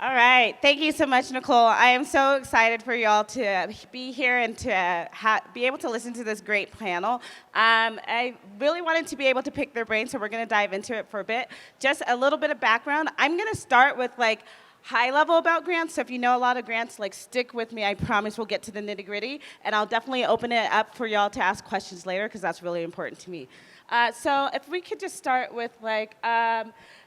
All right. Thank you so much, Nicole. I am so excited for y'all to be here and to be able to listen to this great panel. I really wanted to be able to pick their brains, so we're going to dive into it for a bit. Just a little bit of background. I'm going to start with like high level about grants. So if you know a lot of grants, like stick with me. I promise we'll get to the nitty gritty, and I'll definitely open it up for y'all to ask questions later because that's really important to me. So if we could just start with like.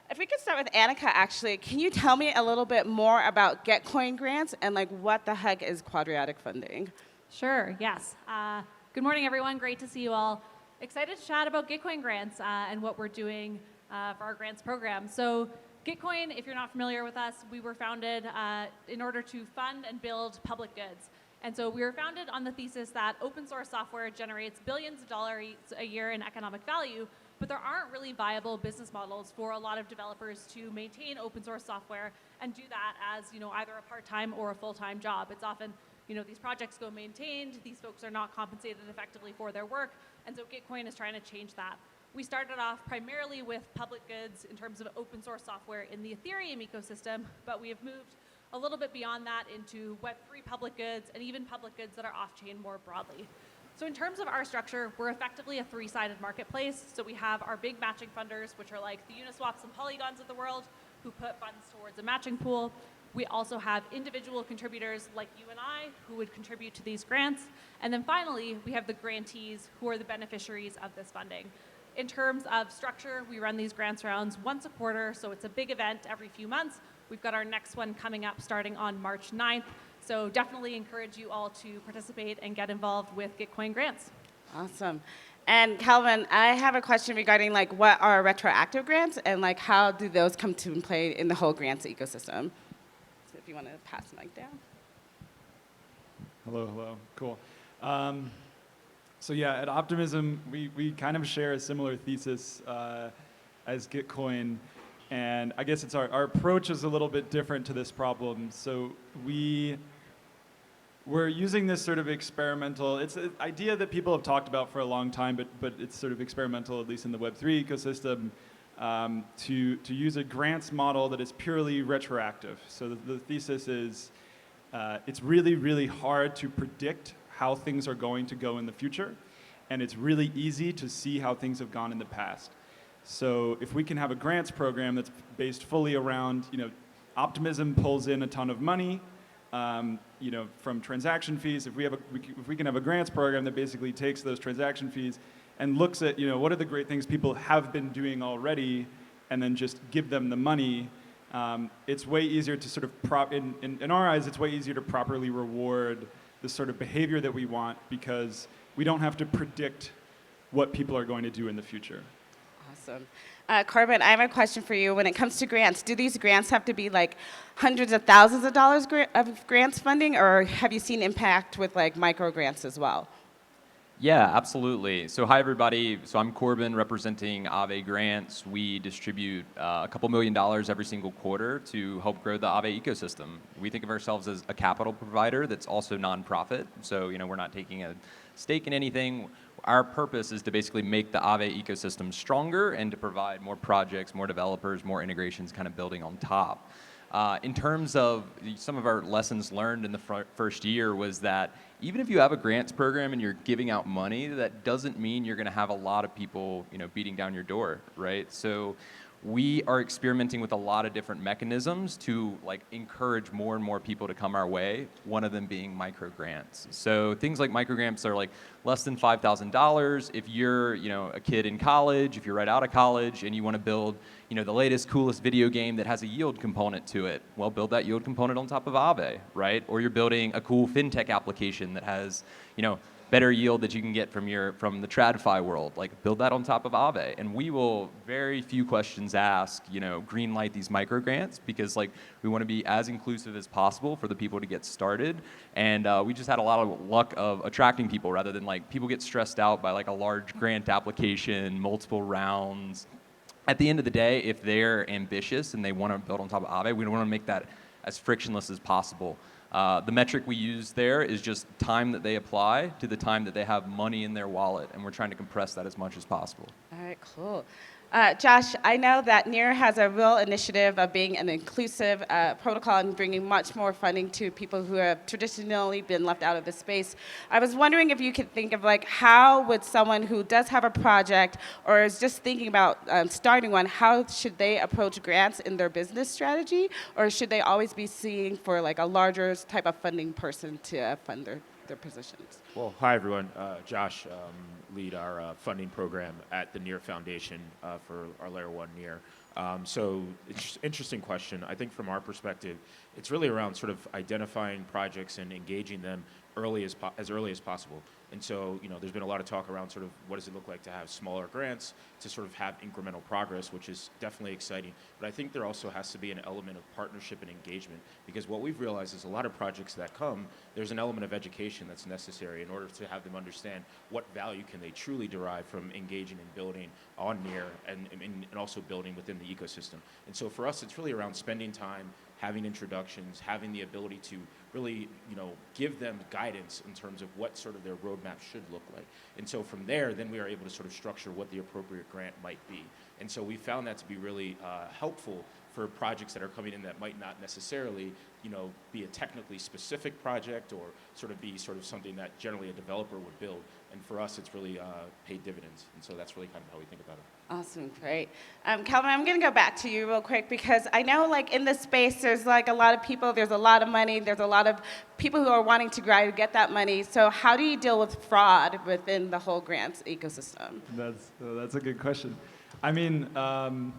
If we could start with Annika, actually, can you tell me a little bit more about Gitcoin grants and like what the heck is Quadratic Funding? Sure, yes. Good morning, everyone. Great to see you all. Excited to chat about Gitcoin grants and what we're doing for our grants program. So Gitcoin, if you're not familiar with us, we were founded in order to fund and build public goods. And so we were founded on the thesis that open source software generates billions of dollars a year in economic value, but there aren't really viable business models for a lot of developers to maintain open source software and do that as either a part-time or a full-time job. It's often these projects go maintained, these folks are not compensated effectively for their work, and so Gitcoin is trying to change that. We started off primarily with public goods in terms of open source software in the Ethereum ecosystem, but we have moved a little bit beyond that into Web3 public goods and even public goods that are off-chain more broadly. So in terms of our structure, we're effectively a three-sided marketplace. So we have our big matching funders, which are like the Uniswaps and Polygons of the world, who put funds towards a matching pool. We also have individual contributors like you and I, who would contribute to these grants. And then finally, we have the grantees, who are the beneficiaries of this funding. In terms of structure, we run these grants rounds once a quarter, so it's a big event every few months. We've got our next one coming up starting on March 9th. So definitely encourage you all to participate and get involved with Gitcoin grants. Awesome. And Calvin, I have a question regarding like what are retroactive grants and like how do those come to play in the whole grants ecosystem? So if you want to pass the mic down. Hello, cool. So yeah, at Optimism, we kind of share a similar thesis as Gitcoin. And I guess it's our approach is a little bit different to this problem. So we're using this sort of experimental, it's an idea that people have talked about for a long time, but it's sort of experimental, at least in the Web3 ecosystem, to use a grants model that is purely retroactive. So the thesis is it's really, really hard to predict how things are going to go in the future, and it's really easy to see how things have gone in the past. So if we can have a grants program that's based fully around, Optimism pulls in a ton of money, from transaction fees. If we can have a grants program that basically takes those transaction fees and looks at, what are the great things people have been doing already, and then just give them the money, it's way easier to sort of in our eyes, it's way easier to properly reward the sort of behavior that we want because we don't have to predict what people are going to do in the future. Awesome. Corbin, I have a question for you. When it comes to grants, do these grants have to be like hundreds of thousands of dollars of grants funding, or have you seen impact with like micro grants as well? Yeah, absolutely. So hi, everybody. So I'm Corbin representing Aave Grants. We distribute a couple $1 million every single quarter to help grow the Aave ecosystem. We think of ourselves as a capital provider that's also nonprofit. So, we're not taking a stake in anything. Our purpose is to basically make the Aave ecosystem stronger and to provide more projects, more developers, more integrations kind of building on top. In terms of some of our lessons learned in the first year was that even if you have a grants program and you're giving out money, that doesn't mean you're going to have a lot of people, beating down your door, right? So we are experimenting with a lot of different mechanisms to encourage more and more people to come our way, one of them being micro grants. So things like micro grants are less than $5,000. If you're a kid in college, if you're right out of college and you want to build the latest, coolest video game that has a yield component to it, well, build that yield component on top of Aave, right? Or you're building a cool fintech application that has better yield that you can get from the TradFi world, build that on top of Aave. And we will, very few questions asked, green light these micro grants because we want to be as inclusive as possible for the people to get started. And we just had a lot of luck of attracting people rather than people get stressed out by a large grant application, multiple rounds. At the end of the day, if they're ambitious and they want to build on top of Aave, we want to make that as frictionless as possible. The metric we use there is just time that they apply to the time that they have money in their wallet, and we're trying to compress that as much as possible. All right, cool. Josh, I know that NEAR has a real initiative of being an inclusive protocol and bringing much more funding to people who have traditionally been left out of the space. I was wondering if you could think of like how would someone who does have a project or is just thinking about starting one, how should they approach grants in their business strategy, or should they always be seeing for like a larger type of funding person to fund their positions? Well, hi everyone. Josh, lead our funding program at the NEAR Foundation for our Layer 1 NEAR. So it's interesting question. I think from our perspective, it's really around sort of identifying projects and engaging them as early as possible. And so, there's been a lot of talk around sort of what does it look like to have smaller grants, to sort of have incremental progress, which is definitely exciting. But I think there also has to be an element of partnership and engagement, because what we've realized is a lot of projects that come, there's an element of education that's necessary in order to have them understand what value can they truly derive from engaging and building on NEAR and also building within the ecosystem. And so for us, it's really around spending time, having introductions, having the ability to really, give them guidance in terms of what sort of their roadmap should look like. And so from there, then we are able to sort of structure what the appropriate grant might be. And so we found that to be really helpful for projects that are coming in that might not necessarily, be a technically specific project or sort of something that generally a developer would build. And for us, it's really paid dividends. And so that's really kind of how we think about it. Awesome, great. Calvin, I'm going to go back to you real quick because I know like in this space, there's like a lot of people, there's a lot of money, there's a lot of people who are wanting to get that money. So how do you deal with fraud within the whole grants ecosystem? That's a good question. I mean, the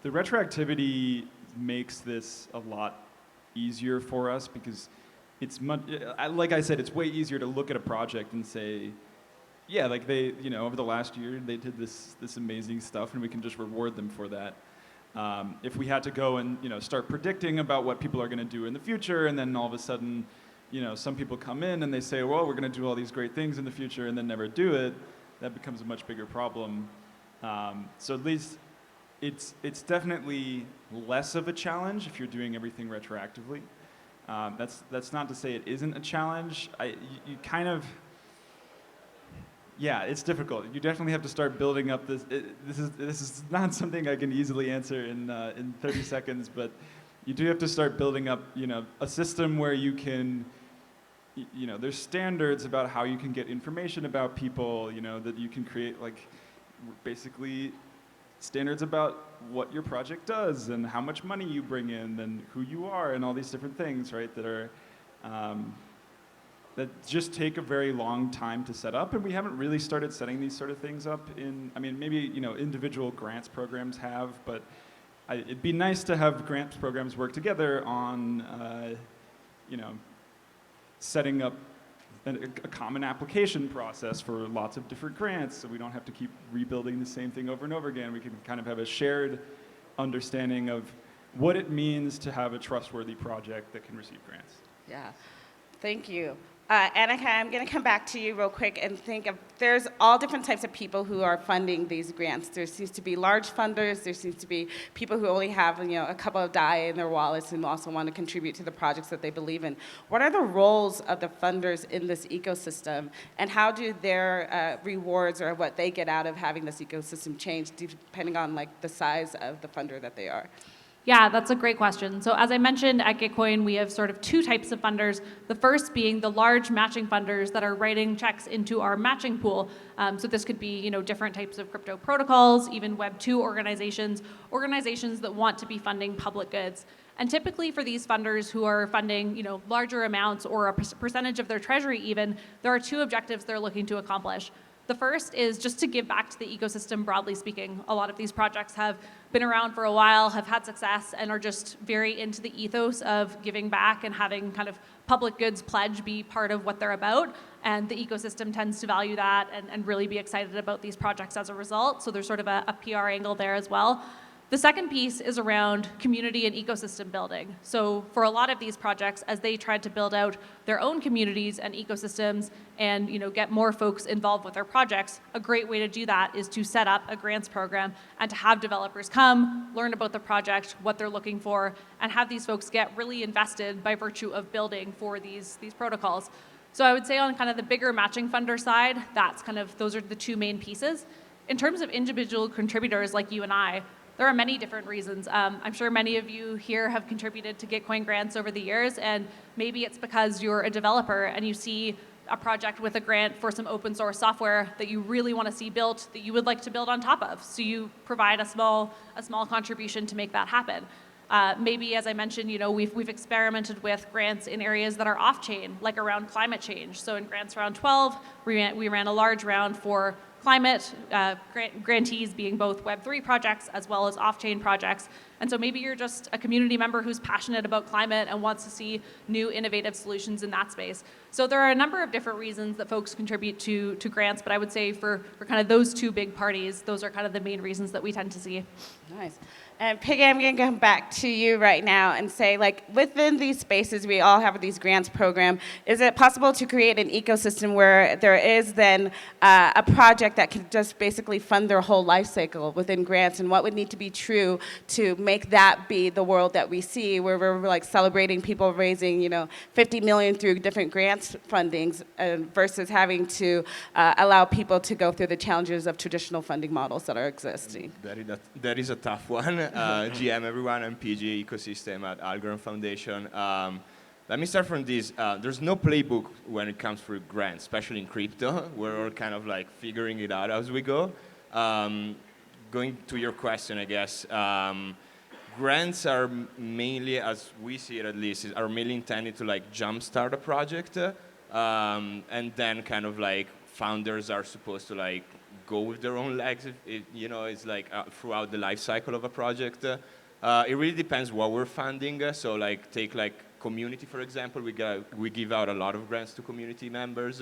retroactivity makes this a lot easier for us because it's much, like I said, it's way easier to look at a project and say, yeah, like they, over the last year, they did this amazing stuff and we can just reward them for that. If we had to go and, start predicting about what people are going to do in the future and then all of a sudden, some people come in and they say, well, we're going to do all these great things in the future and then never do it, that becomes a much bigger problem. So at least it's definitely less of a challenge if you're doing everything retroactively. That's not to say it isn't a challenge. You kind of, yeah, it's difficult. You definitely have to start building up this. This is not something I can easily answer in 30 seconds, but you do have to start building up, a system where you can, there's standards about how you can get information about people, that you can create like basically standards about what your project does and how much money you bring in and who you are and all these different things, right, that are that just take a very long time to set up, and we haven't really started setting these sort of things up maybe, individual grants programs have, but it'd be nice to have grants programs work together on, setting up a common application process for lots of different grants so we don't have to keep rebuilding the same thing over and over again. We can kind of have a shared understanding of what it means to have a trustworthy project that can receive grants. Yeah, thank you. Annika, I'm going to come back to you real quick and think of, there's all different types of people who are funding these grants. There seems to be large funders, there seems to be people who only have, a couple of DAI in their wallets and also want to contribute to the projects that they believe in. What are the roles of the funders in this ecosystem, and how do their rewards or what they get out of having this ecosystem change depending on like the size of the funder that they are? Yeah, that's a great question. So as I mentioned, at Gitcoin, we have sort of two types of funders. The first being the large matching funders that are writing checks into our matching pool. So this could be, different types of crypto protocols, even Web2 organizations that want to be funding public goods. And typically for these funders who are funding, larger amounts or a percentage of their treasury even, there are two objectives they're looking to accomplish. The first is just to give back to the ecosystem, broadly speaking. A lot of these projects have been around for a while, have had success, and are just very into the ethos of giving back and having kind of public goods pledge be part of what they're about. And the ecosystem tends to value that and really be excited about these projects as a result. So there's sort of a PR angle there as well. The second piece is around community and ecosystem building. So for a lot of these projects, as they tried to build out their own communities and ecosystems and get more folks involved with their projects, a great way to do that is to set up a grants program and to have developers come, learn about the project, what they're looking for, and have these folks get really invested by virtue of building for these protocols. So I would say on kind of the bigger matching funder side, those are the two main pieces. in terms of individual contributors like you and I, there are many different reasons. I'm sure many of you here have contributed to Gitcoin grants over the years, and maybe it's because you're a developer and you see a project with a grant for some open source software that you really want to see built, that you would like to build on top of. So you provide a small contribution to make that happen. Maybe, as I mentioned, we've experimented with grants in areas that are off-chain, like around climate change. So in grants round 12, we ran a large round for climate, grantees being both Web3 projects as well as off-chain projects. And so maybe you're just a community member who's passionate about climate and wants to see new innovative solutions in that space. So there are a number of different reasons that folks contribute to grants, but I would say for kind of those two big parties, those are kind of the main reasons that we tend to see. Nice. And Piggy, I'm going to come back to you right now and say, like, within these spaces, we all have these grants program. Is it possible to create an ecosystem where there is then a project that can just basically fund their whole life cycle within grants? And what would need to be true to make that be the world that we see, where we're like celebrating people raising, 50 million through different grants fundings versus having to allow people to go through the challenges of traditional funding models that are existing? That is a tough one. GM everyone, I'm PG ecosystem at Algorand Foundation. Let me start from this. There's no playbook when it comes for grants, especially in crypto. We're all kind of like figuring it out as we go. Going to your question, I guess, grants are mainly, as we see it at least, are mainly intended to like jumpstart a project, and then kind of like founders are supposed to like go with their own legs. It's like throughout the life cycle of a project. It really depends what we're funding. So like take like community, for example. We give out a lot of grants to community members,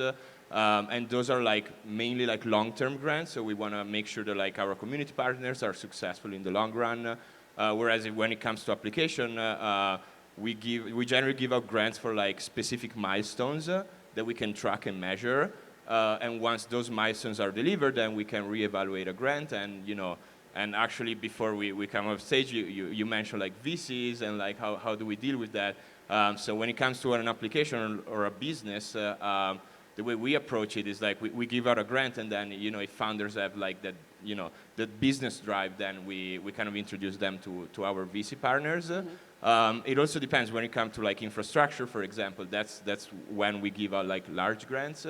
and those are like mainly like long-term grants. So we want to make sure that like our community partners are successful in the long run. Whereas when it comes to application, we generally give out grants for like specific milestones that we can track and measure. And once those milestones are delivered, then we can reevaluate a grant. And actually, before we come off stage, you mentioned like VCs and like how do we deal with that. So when it comes to an application or a business, the way we approach it is like we give out a grant, and then if founders have like that that business drive, then we kind of introduce them to our VC partners. Mm-hmm. It also depends when it comes to like infrastructure, for example. That's when we give out like large grants.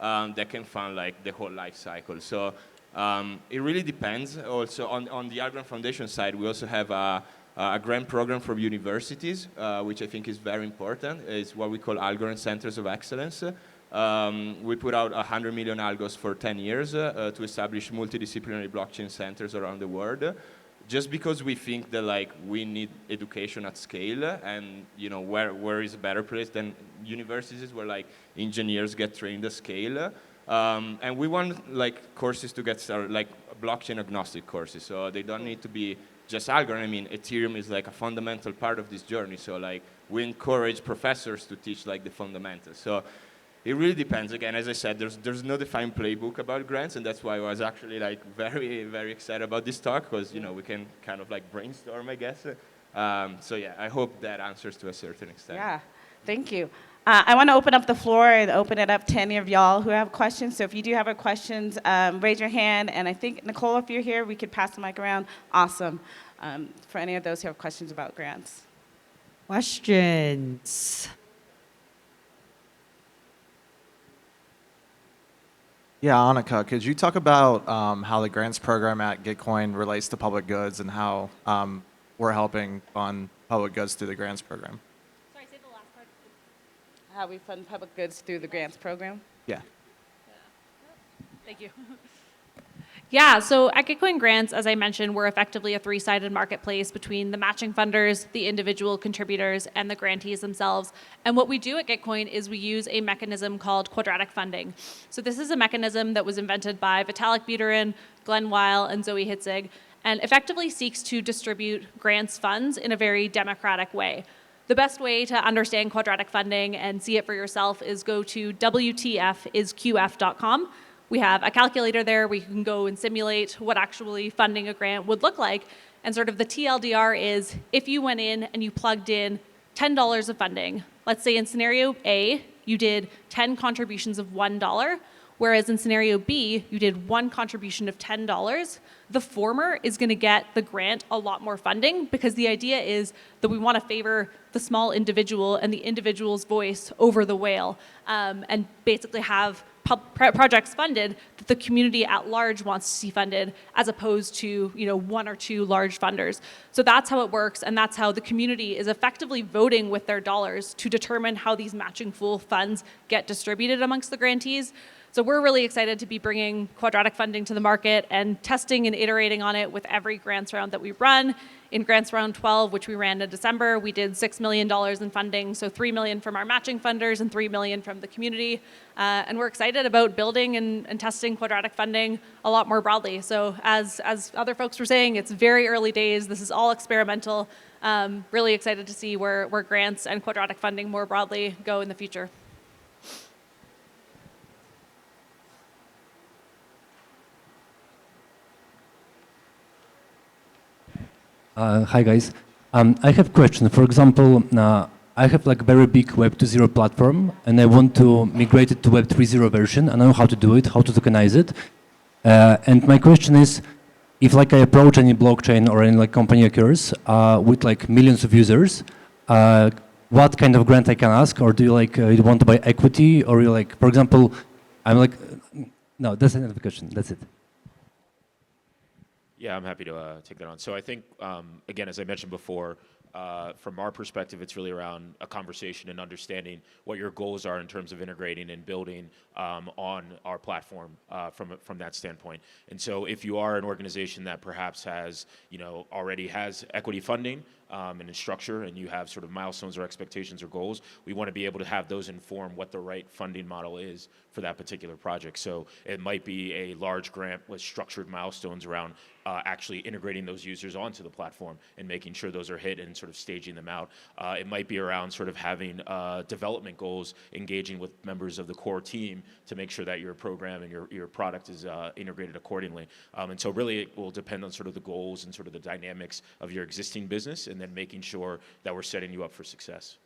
That can fund like the whole life cycle. So it really depends. Also on the Algorand Foundation side, we also have a grant program for universities, which I think is very important. It's what we call Algorand Centers of Excellence. We put out 100 million algos for 10 years to establish multidisciplinary blockchain centers around the world. Just because we think that like we need education at scale, and where is a better place than universities where like engineers get trained at scale, and we want like courses to get started, like blockchain agnostic courses, so they don't need to be just Algorand. I mean, Ethereum is like a fundamental part of this journey, so like we encourage professors to teach like the fundamentals. So it really depends. Again, as I said, there's no defined playbook about grants, and that's why I was actually like very, very excited about this talk, because we can kind of like brainstorm, I guess. So yeah, I hope that answers to a certain extent. Yeah, thank you. I want to open up the floor and open it up to any of y'all who have questions. So if you do have questions, raise your hand. And I think, Nicole, if you're here, we could pass the mic around. Awesome. For any of those who have questions about grants. Questions? Yeah, Annika, could you talk about how the grants program at Gitcoin relates to public goods and how we're helping fund public goods through the grants program? Sorry, say the last part. How we fund public goods through the grants program? Yeah. Thank you. Yeah, so at Gitcoin Grants, as I mentioned, we're effectively a three-sided marketplace between the matching funders, the individual contributors, and the grantees themselves. And what we do at Gitcoin is we use a mechanism called Quadratic Funding. So this is a mechanism that was invented by Vitalik Buterin, Glenn Weil, and Zoe Hitzig, and effectively seeks to distribute grants funds in a very democratic way. The best way to understand Quadratic Funding and see it for yourself is go to WTFisQF.com. We have a calculator there where you can go and simulate what actually funding a grant would look like. And sort of the TLDR is if you went in and you plugged in $10 of funding, let's say in scenario A, you did 10 contributions of $1, Whereas in scenario B, you did one contribution of $10. The former is going to get the grant a lot more funding because the idea is that we want to favor the small individual and the individual's voice over the whale, and basically have projects funded that the community at large wants to see funded, as opposed to one or two large funders. So that's how it works, and that's how the community is effectively voting with their dollars to determine how these matching pool funds get distributed amongst the grantees. So we're really excited to be bringing Quadratic Funding to the market and testing and iterating on it with every grants round that we run. In grants round 12, which we ran in December, we did $6 million in funding, so $3 million from our matching funders and $3 million from the community. And we're excited about building and testing Quadratic Funding a lot more broadly. So as other folks were saying, it's very early days. This is all experimental. Really excited to see where grants and Quadratic Funding more broadly go in the future. Hi guys. I have a question. For example, I have like a very big Web 2.0 platform and I want to migrate it to Web 3.0 version. I know how to do it, how to tokenize it. And my question is, if like I approach any blockchain or any like company occurs with like millions of users, what kind of grant I can ask? Or do you like you want to buy equity, or you like, for example, I'm like, no, that's another question. That's it. Yeah, I'm happy to take that on. So I think, again, as I mentioned before, from our perspective, it's really around a conversation and understanding what your goals are in terms of integrating and building on our platform from that standpoint. And so if you are an organization that perhaps has, already has equity funding and a structure, and you have sort of milestones or expectations or goals, we want to be able to have those inform what the right funding model is for that particular project. So it might be a large grant with structured milestones around actually integrating those users onto the platform and making sure those are hit and sort of staging them out. It might be around sort of having development goals, engaging with members of the core team to make sure that your program and your product is integrated accordingly. And so really it will depend on sort of the goals and sort of the dynamics of your existing business, and then making sure that we're setting you up for success.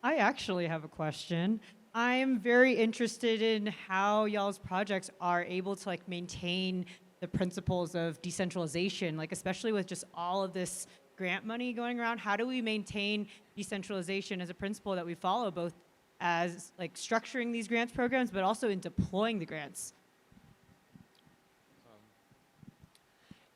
I actually have a question. I'm very interested in how y'all's projects are able to like maintain the principles of decentralization, like especially with just all of this grant money going around. How do we maintain decentralization as a principle that we follow, both as like structuring these grants programs, but also in deploying the grants?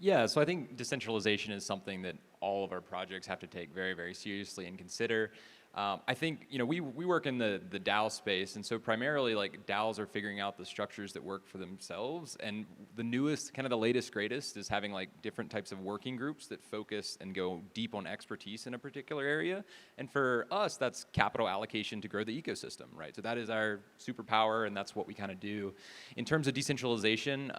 Yeah, so I think decentralization is something that all of our projects have to take very, very seriously and consider. I think, we work in the DAO space, and so primarily like DAOs are figuring out the structures that work for themselves, and the newest, kind of the latest, greatest is having like different types of working groups that focus and go deep on expertise in a particular area. And for us, that's capital allocation to grow the ecosystem, right? So that is our superpower, and that's what we kind of do. In terms of decentralization,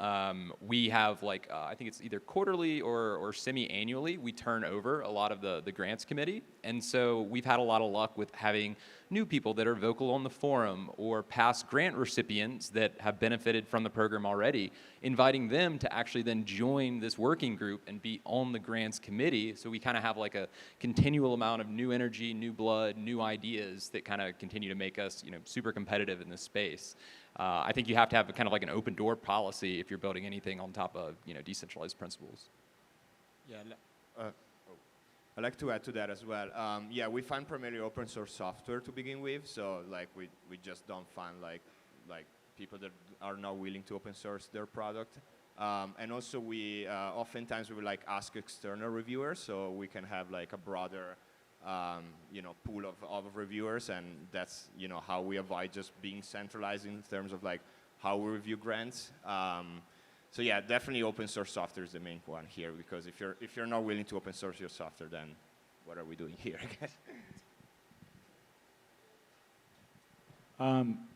we have like, I think it's either quarterly or semi-annually, we turn over a lot of the grants committee. And so we've had a lot of luck with having new people that are vocal on the forum, or past grant recipients that have benefited from the program already, inviting them to actually then join this working group and be on the grants committee. So we kind of have like a continual amount of new energy, new blood, new ideas that kind of continue to make us, super competitive in this space. I think you have to have kind of like an open door policy if you're building anything on top of, decentralized principles. Yeah. I'd like to add to that as well. Yeah, we find primarily open source software to begin with, so like we just don't find like people that are not willing to open source their product. And also we oftentimes we will like ask external reviewers, so we can have like a broader pool of reviewers, and that's how we avoid just being centralized in terms of like how we review grants. So yeah, definitely open source software is the main one here, because if you're not willing to open source your software, then what are we doing here, I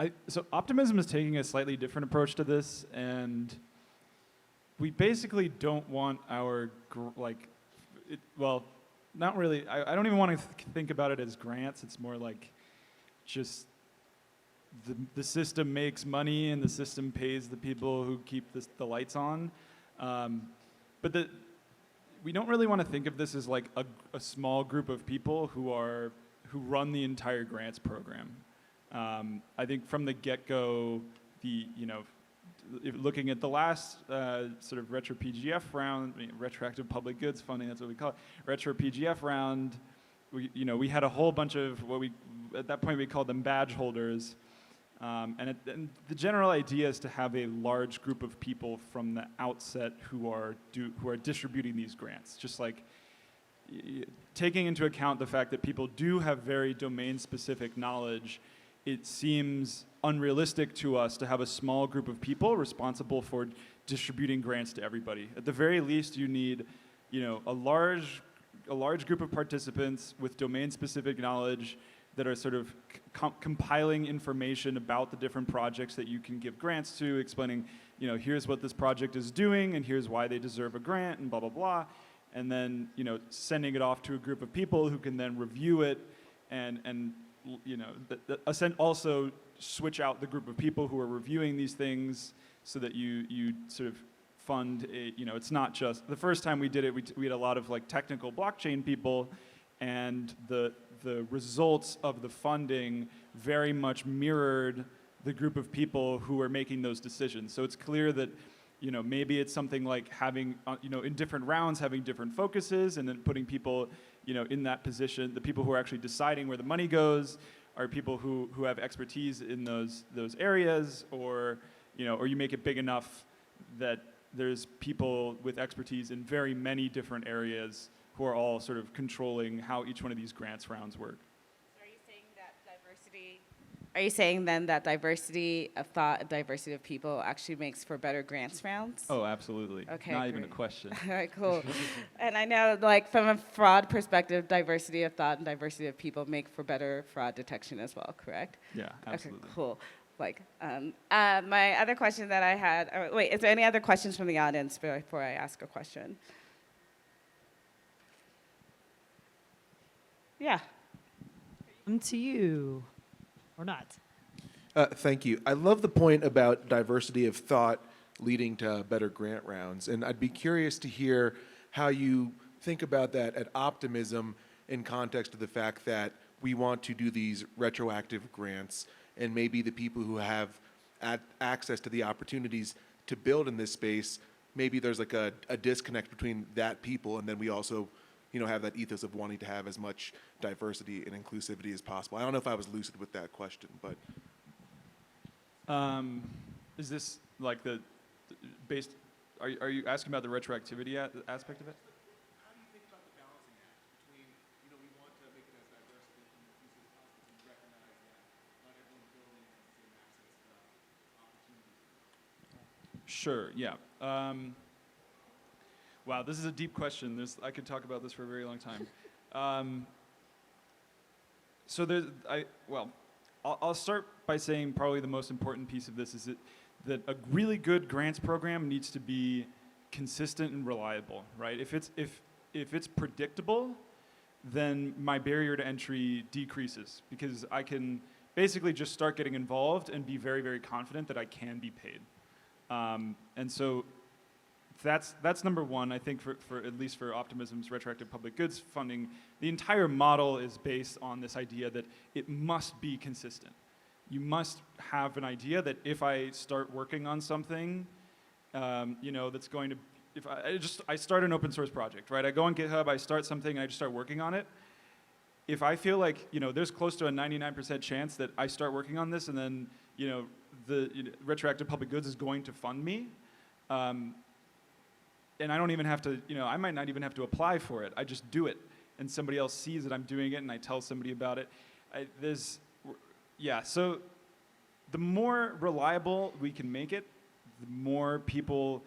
guess? So Optimism is taking a slightly different approach to this, and we basically don't want our not really. I don't even want to think about it as grants. It's more like just the system makes money, and the system pays the people who keep the lights on. We don't really want to think of this as like a small group of people who are who run the entire grants program. I think from the get-go, looking at the last sort of retro PGF round, retroactive public goods funding, that's what we call it, retro PGF round, we had a whole bunch of at that point we called them badge holders. And the general idea is to have a large group of people from the outset who are distributing these grants. Just like taking into account the fact that people do have very domain-specific knowledge, it seems unrealistic to us to have a small group of people responsible for distributing grants to everybody. At the very least, you need, a large group of participants with domain-specific knowledge that are sort of compiling information about the different projects that you can give grants to, explaining, here's what this project is doing, and here's why they deserve a grant, and blah, blah, blah. And then, sending it off to a group of people who can then review it and also switch out the group of people who are reviewing these things so that you sort of fund it's not just, the first time we did it, we had a lot of like technical blockchain people, and the results of the funding very much mirrored the group of people who are making those decisions. So it's clear that, maybe it's something like having, in different rounds, having different focuses, and then putting people, in that position. The people who are actually deciding where the money goes are people who have expertise in those areas, or you make it big enough that there's people with expertise in very many different areas who are all sort of controlling how each one of these grants rounds work. Are you saying that diversity? Are you saying then that diversity of thought and diversity of people actually makes for better grants rounds? Oh, absolutely. Okay, Not even a great. question. All right, cool. And I know, like, from a fraud perspective, diversity of thought and diversity of people make for better fraud detection as well, correct? Yeah, absolutely. Okay, cool. My other question that I had, wait, is there any other questions from the audience before I ask a question? Yeah. On to you, or not. Thank you. I love the point about diversity of thought leading to better grant rounds, and I'd be curious to hear how you think about that at Optimism in context of the fact that we want to do these retroactive grants, and maybe the people who have access to the opportunities to build in this space, maybe there's like a disconnect between that people, and then we also have that ethos of wanting to have as much diversity and inclusivity as possible. I don't know if I was lucid with that question, but. Is this like are you asking about the retroactivity aspect of it? How do you think about the balancing act between, we want to make it as diverse and inclusive as possible, and recognize that not everyone building has the same access to opportunities? Sure, yeah. Wow, this is a deep question. I could talk about this for a very long time. I'll start by saying probably the most important piece of this is that a really good grants program needs to be consistent and reliable, right? If it's predictable, then my barrier to entry decreases, because I can basically just start getting involved and be very, very confident that I can be paid. And so that's number one. I think for at least for Optimism's retroactive public goods funding, the entire model is based on this idea that it must be consistent. You must have an idea that if I start working on something, that's going to, if I start an open source project, right? I go on GitHub, I start something, and I just start working on it. If I feel like, there's close to a 99% chance that I start working on this and then, the retroactive public goods is going to fund me, and I don't even have to, I might not even have to apply for it. I just do it, and somebody else sees that I'm doing it, and I tell somebody about it. So the more reliable we can make it, the more people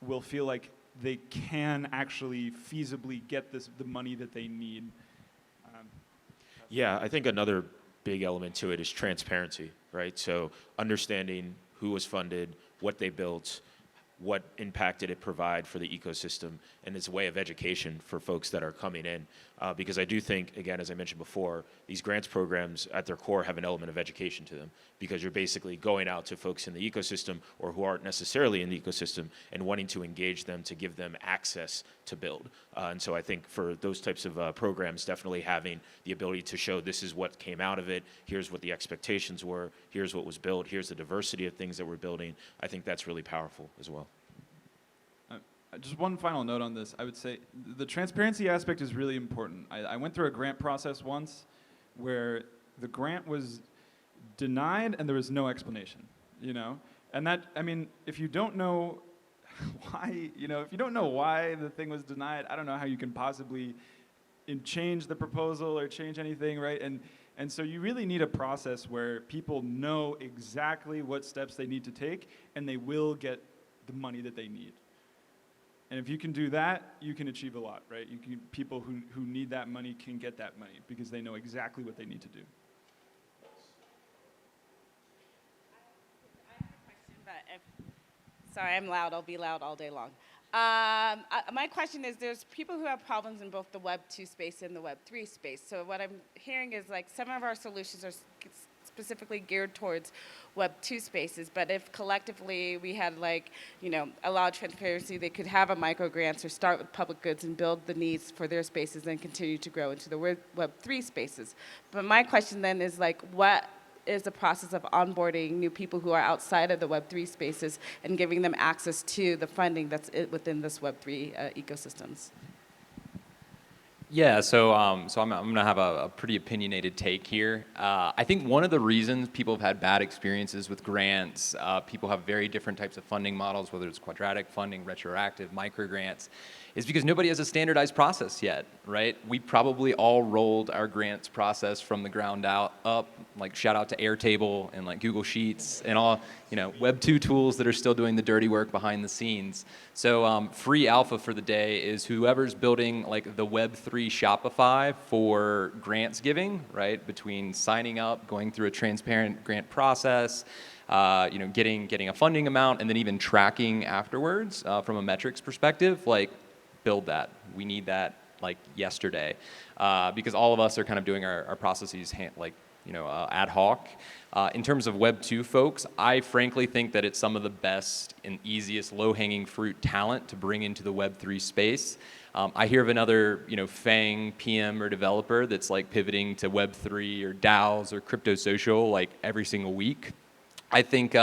will feel like they can actually feasibly get the money that they need. Yeah, I think another big element to it is transparency, right? So understanding who was funded, what they built, what impact did it provide for the ecosystem and as a way of education for folks that are coming in. Because I do think, again, as I mentioned before, these grants programs at their core have an element of education to them, because you're basically going out to folks in the ecosystem or who aren't necessarily in the ecosystem and wanting to engage them to give them access to build. And so I think for those types of programs, definitely having the ability to show this is what came out of it, here's what the expectations were, here's what was built, here's the diversity of things that we're building, I think that's really powerful as well. Just one final note on this. I would say the transparency aspect is really important. I went through a grant process once where the grant was denied and there was no explanation, you know? And that, I mean, if you don't know why, you know, if you don't know why the thing was denied, I don't know how you can possibly change the proposal or change anything, right? And so you really need a process where people know exactly what steps they need to take and they will get the money that they need. And if you can do that, you can achieve a lot, right? People who need that money can get that money because they know exactly what they need to do. I have a question, but sorry, I'm loud. I'll be loud all day long. My question is, there's people who have problems in both the Web 2 space and the Web 3 space. So what I'm hearing is like some of our solutions are specifically geared towards Web 2 spaces, but if collectively we had like, you know, a lot of transparency, they could have a micro grants or start with public goods and build the needs for their spaces and continue to grow into the Web 3 spaces. But my question then is like, what is the process of onboarding new people who are outside of the Web 3 spaces and giving them access to the funding that's within this Web 3 ecosystems? Yeah, so I'm gonna have a pretty opinionated take here. I think one of the reasons people have had bad experiences with grants, people have very different types of funding models, whether it's quadratic funding, retroactive, micro grants, is because nobody has a standardized process yet, right? We probably all rolled our grants process from the ground up, like shout out to Airtable and like Google Sheets and all, you know, Web 2 tools that are still doing the dirty work behind the scenes. So free alpha for the day is whoever's building like the Web 3 Shopify for grants giving, right? Between signing up, going through a transparent grant process, you know, getting a funding amount, and then even tracking afterwards from a metrics perspective, like build that. We need that like yesterday, because all of us are kind of doing our processes like, you know, ad hoc. In terms of Web 2 folks, I frankly think that it's some of the best and easiest low-hanging fruit talent to bring into the Web 3 space. I hear of another, you know, FANG PM or developer that's like pivoting to Web 3 or DAOs or crypto social like every single week. I think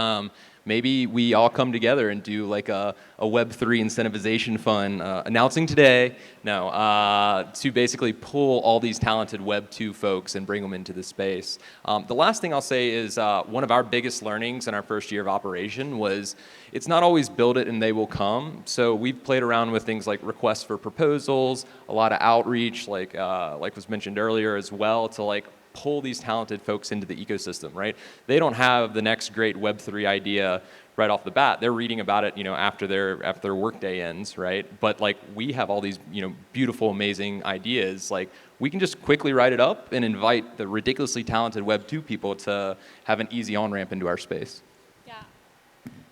maybe we all come together and do like a Web3 incentivization fund, announcing today, to basically pull all these talented Web2 folks and bring them into the space. The last thing I'll say is one of our biggest learnings in our first year of operation was it's not always build it and they will come. So we've played around with things like requests for proposals, a lot of outreach, like was mentioned earlier as well, to like pull these talented folks into the ecosystem, right? They don't have the next great Web3 idea right off the bat. They're reading about it, you know, after their workday ends, right? But like we have all these, you know, beautiful, amazing ideas. Like we can just quickly write it up and invite the ridiculously talented Web2 people to have an easy on-ramp into our space. Yeah,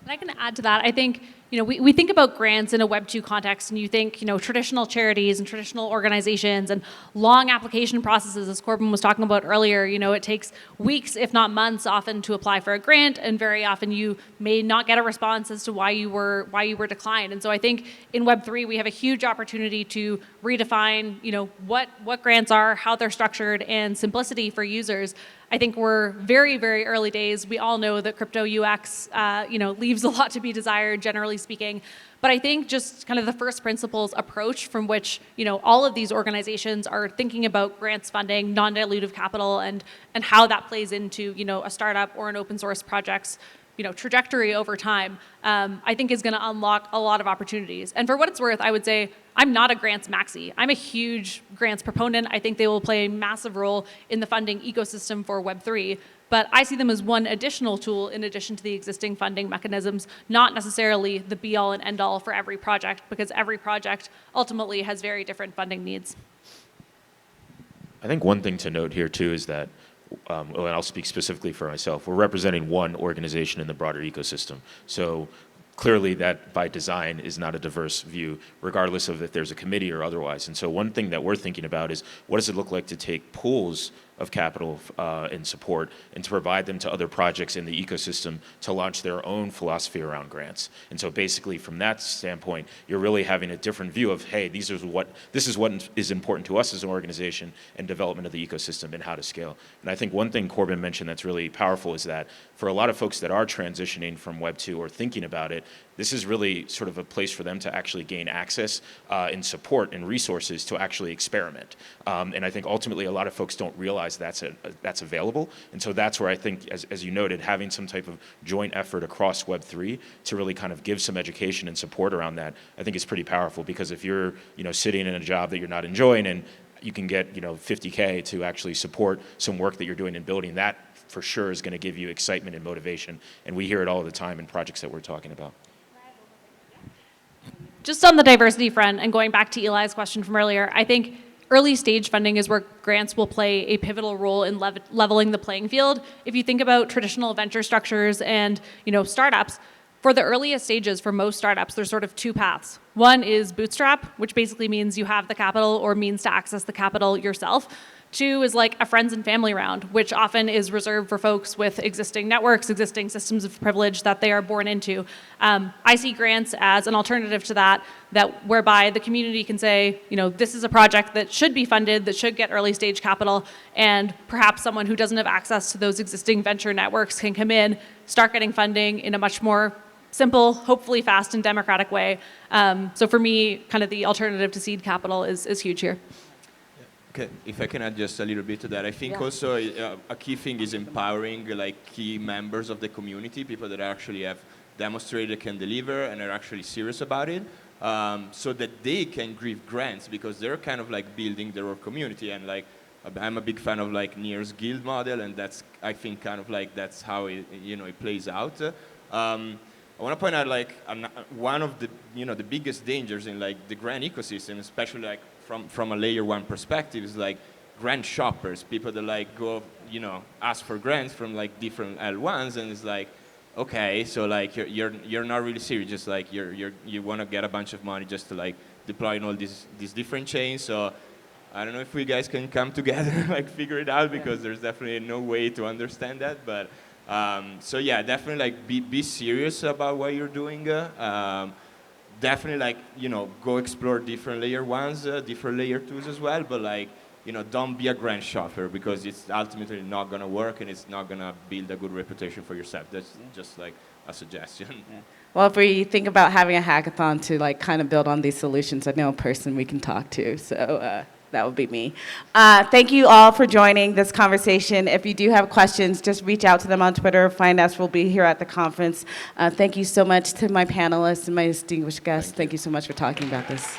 and I can add to that. I think, you know, we think about grants in a Web 2 context, and you think, you know, traditional charities and traditional organizations and long application processes, as Corbin was talking about earlier. You know, it takes weeks, if not months, often to apply for a grant, and very often you may not get a response as to why you were declined. And so I think in Web 3 we have a huge opportunity to redefine, you know, what grants are, how they're structured, and simplicity for users. I think we're very, very early days. We all know that crypto UX, you know, leaves a lot to be desired, generally speaking. But I think just kind of the first principles approach from which, you know, all of these organizations are thinking about grants funding, non-dilutive capital, and how that plays into, you know, a startup or an open source project's, you know, trajectory over time, I think is going to unlock a lot of opportunities. And for what it's worth, I would say I'm not a grants maxi. I'm a huge grants proponent. I think they will play a massive role in the funding ecosystem for Web3. But I see them as one additional tool in addition to the existing funding mechanisms, not necessarily the be-all and end-all for every project, because every project ultimately has very different funding needs. I think one thing to note here too is that, and I'll speak specifically for myself, we're representing one organization in the broader ecosystem. So clearly that by design is not a diverse view, regardless of if there's a committee or otherwise. And so one thing that we're thinking about is what does it look like to take pools of capital and support and to provide them to other projects in the ecosystem to launch their own philosophy around grants. And so basically from that standpoint, you're really having a different view of, hey, this is what is important to us as an organization and development of the ecosystem and how to scale. And I think one thing Corbin mentioned that's really powerful is that for a lot of folks that are transitioning from Web 2 or thinking about it, this is really sort of a place for them to actually gain access and support and resources to actually experiment. And I think ultimately a lot of folks don't realize that's available. And so that's where I think, as you noted, having some type of joint effort across Web3 to really kind of give some education and support around that, I think is pretty powerful. Because if you're sitting in a job that you're not enjoying and you can get $50K to actually support some work that you're doing and building, that for sure is going to give you excitement and motivation. And we hear it all the time in projects that we're talking about. Just on the diversity front, and going back to Eli's question from earlier, I think early stage funding is where grants will play a pivotal role in leveling the playing field. If you think about traditional venture structures and startups, for the earliest stages for most startups, there's sort of two paths. One is bootstrap, which basically means you have the capital or means to access the capital yourself. Two is like a friends and family round, which often is reserved for folks with existing networks, existing systems of privilege that they are born into. I see grants as an alternative to that whereby the community can say, this is a project that should be funded, that should get early stage capital, and perhaps someone who doesn't have access to those existing venture networks can come in, start getting funding in a much more simple, hopefully fast and democratic way. So for me, kind of the alternative to seed capital is huge here. Okay, if I can add just a little bit to that, I think also a key thing is empowering key members of the community, people that actually have demonstrated can deliver and are actually serious about it, so that they can give grants because they're kind of building their own community. And I'm a big fan of Near's guild model, and that's I think kind of that's how it plays out. I want to point out one of the the biggest dangers in the grant ecosystem, especially from a layer one perspective, is grant shoppers, people that go ask for grants from different L1s, and it's okay, so you're not really serious, just you want to get a bunch of money just to deploy in all these different chains. So I don't know if we guys can come together and figure it out, because there's definitely no way to understand that. But so yeah, definitely be serious about what you're doing. Definitely go explore different layer ones, different layer twos as well. But don't be a grant shopper, because it's ultimately not gonna work and it's not gonna build a good reputation for yourself. That's just a suggestion. Yeah. Well, if we think about having a hackathon to kind of build on these solutions, I know a person we can talk to. So that would be me. Thank you all for joining this conversation. If you do have questions, just reach out to them on Twitter. Find us. We'll be here at the conference. Thank you so much to my panelists and my distinguished guests. Thank you so much for talking about this.